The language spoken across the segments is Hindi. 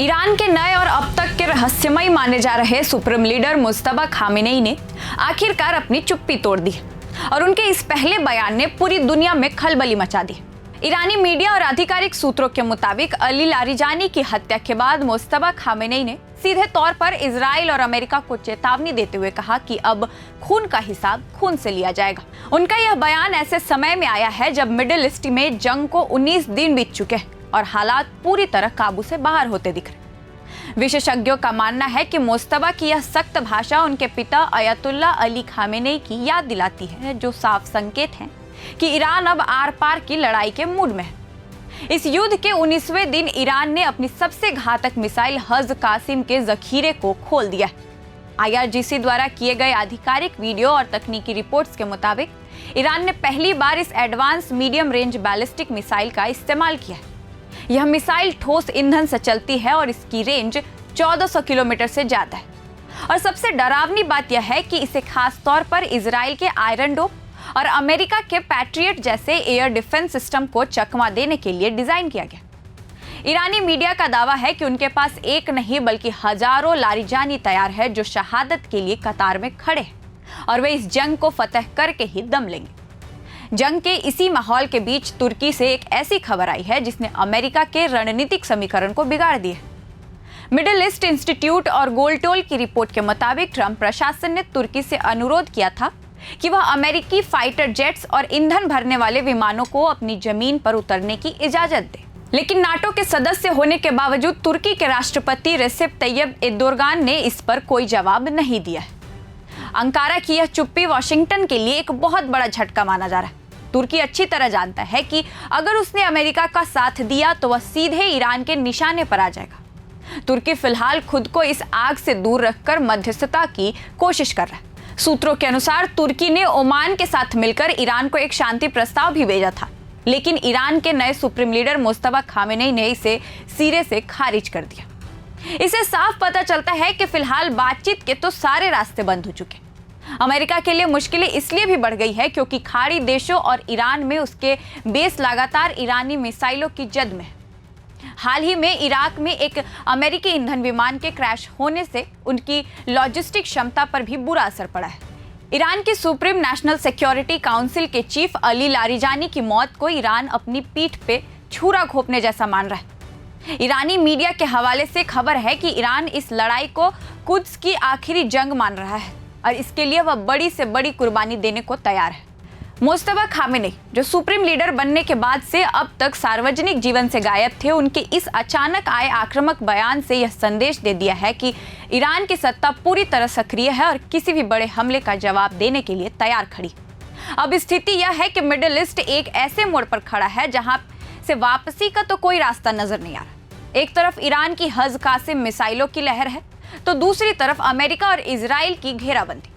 ईरान के नए और अब तक के रहस्यमय माने जा रहे सुप्रीम लीडर मुज्तबा खामेनेई ने आखिरकार अपनी चुप्पी तोड़ दी और उनके इस पहले बयान ने पूरी दुनिया में खलबली मचा दी। ईरानी मीडिया और आधिकारिक सूत्रों के मुताबिक अली लारिजानी की हत्या के बाद मुज्तबा खामेनेई ने सीधे तौर पर इजराइल और अमेरिका को चेतावनी देते हुए कहा कि अब खून का हिसाब खून से लिया जाएगा। उनका यह बयान ऐसे समय में आया है जब मिडिल ईस्ट में जंग को 19 दिन बीत चुके हैं और हालात पूरी तरह काबू से बाहर होते दिख रहे। विशेषज्ञों का मानना है कि मुज्तबा की यह सख्त भाषा उनके पिता अयतुल्ला अली खामेनेई की याद दिलाती है, जो साफ संकेत है कि ईरान अब आर पार की लड़ाई के मूड में है। इस युद्ध के 19वें दिन ईरान ने अपनी सबसे घातक मिसाइल हज कासिम के जखीरे को खोल दिया है। IRGC द्वारा किए गए आधिकारिक वीडियो और तकनीकी रिपोर्ट्स के मुताबिक ईरान ने पहली बार इस advance medium range ballistic missile का इस्तेमाल किया है। यह मिसाइल ठोस ईंधन से चलती है और इसकी रेंज 1400 किलोमीटर से ज्यादा है। और सबसे डरावनी बात यह है कि इसे खास तौर पर इजराइल के आयरन डोम और अमेरिका के पैट्रियट जैसे एयर डिफेंस सिस्टम को चकमा देने के लिए डिजाइन किया गया। ईरानी मीडिया का दावा है कि उनके पास एक नहीं बल्कि हजारों लारिजानी तैयार है, जो शहादत के लिए कतार में खड़े हैं और वे इस जंग को फतह करके ही दम लेंगे। जंग के इसी माहौल के बीच तुर्की से एक ऐसी खबर आई है जिसने अमेरिका के रणनीतिक समीकरण को बिगाड़ दिया। मिडिल ईस्ट इंस्टीट्यूट और गोल्टोल की रिपोर्ट के मुताबिक ट्रंप प्रशासन ने तुर्की से अनुरोध किया था कि वह अमेरिकी फाइटर जेट्स और ईंधन भरने वाले विमानों को अपनी जमीन पर उतरने की इजाजत दे। लेकिन नाटो के सदस्य होने के बावजूद तुर्की के राष्ट्रपति रेसेप तैयब एर्दोगान ने इस पर कोई जवाब नहीं दिया है। अंकारा की यह चुप्पी वॉशिंगटन के लिए एक बहुत बड़ा झटका माना जा रहा है। तुर्की अच्छी तरह जानता है कि अगर उसने अमेरिका का साथ दिया तो वह सीधे ईरान के निशाने पर आ जाएगा। तुर्की फिलहाल खुद को इस आग से दूर रखकर मध्यस्थता की कोशिश कर रहा है। सूत्रों के अनुसार तुर्की ने ओमान के साथ मिलकर ईरान को एक शांति प्रस्ताव भी भेजा था, लेकिन ईरान के नए सुप्रीम लीडर मुज्तबा खामेनेई ने इसे सिरे से खारिज कर दिया। इसे साफ पता चलता है कि फिलहाल बातचीत के तो सारे रास्ते बंद हो चुके। अमेरिका के लिए मुश्किलें इसलिए भी बढ़ गई है क्योंकि खाड़ी देशों और ईरान में उसके बेस लगातार ईरानी मिसाइलों की जद में है। हाल ही में इराक में एक अमेरिकी ईंधन विमान के क्रैश होने से उनकी लॉजिस्टिक क्षमता पर भी बुरा असर पड़ा है। ईरान की सुप्रीम नेशनल सिक्योरिटी काउंसिल के चीफ अली लारिजानी की मौत को ईरान अपनी पीठ पे छुरा घोंपने जैसा मान रहा है। ईरानी मीडिया के हवाले से खबर है कि ईरान इस लड़ाई को कुद्स की आखिरी जंग मान रहा है और इसके लिए वह बड़ी से बड़ी कुर्बानी देने को तैयार है। मुज्तबा खामेनेई, जो सुप्रीम लीडर बनने के बाद से अब तक सार्वजनिक जीवन से गायब थे, उनके इस अचानक आए आक्रामक बयान से यह संदेश दे दिया है कि ईरान की सत्ता पूरी तरह सक्रिय है और किसी भी बड़े हमले का जवाब देने के लिए तैयार खड़ी। अब स्थिति यह है कि मिडिल ईस्ट एक ऐसे मोड़ पर खड़ा है जहां से वापसी का तो कोई रास्ता नजर नहीं आ रहा। एक तरफ ईरान की हज कासिम मिसाइलों की लहर है तो दूसरी तरफ अमेरिका और इजराइल की घेराबंदी।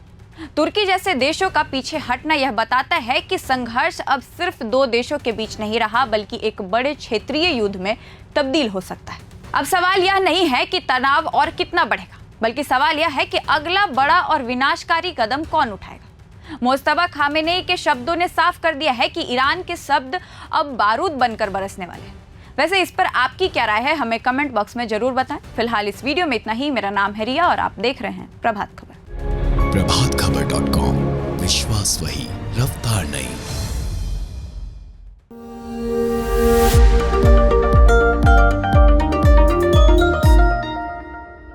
तुर्की जैसे देशों का पीछे हटना यह बताता है कि संघर्ष अब सिर्फ दो देशों के बीच नहीं रहा बल्कि एक बड़े क्षेत्रीय युद्ध में तब्दील हो सकता है। अब सवाल यह नहीं है कि तनाव और कितना बढ़ेगा, बल्कि सवाल यह है कि अगला बड़ा और विनाशकारी कदम कौन उठाएगा। मुज्तबा खामेनेई के शब्दों ने साफ कर दिया है कि ईरान के शब्द अब बारूद बनकर बरसने वाले हैं। वैसे इस पर आपकी क्या राय है, हमें कमेंट बॉक्स में जरूर बताएं। फिलहाल इस वीडियो में इतना ही। मेरा नाम है रिया और आप देख रहे हैं प्रभात खबर। प्रभातखबर.com, विश्वास वही, रफ्तार नहीं।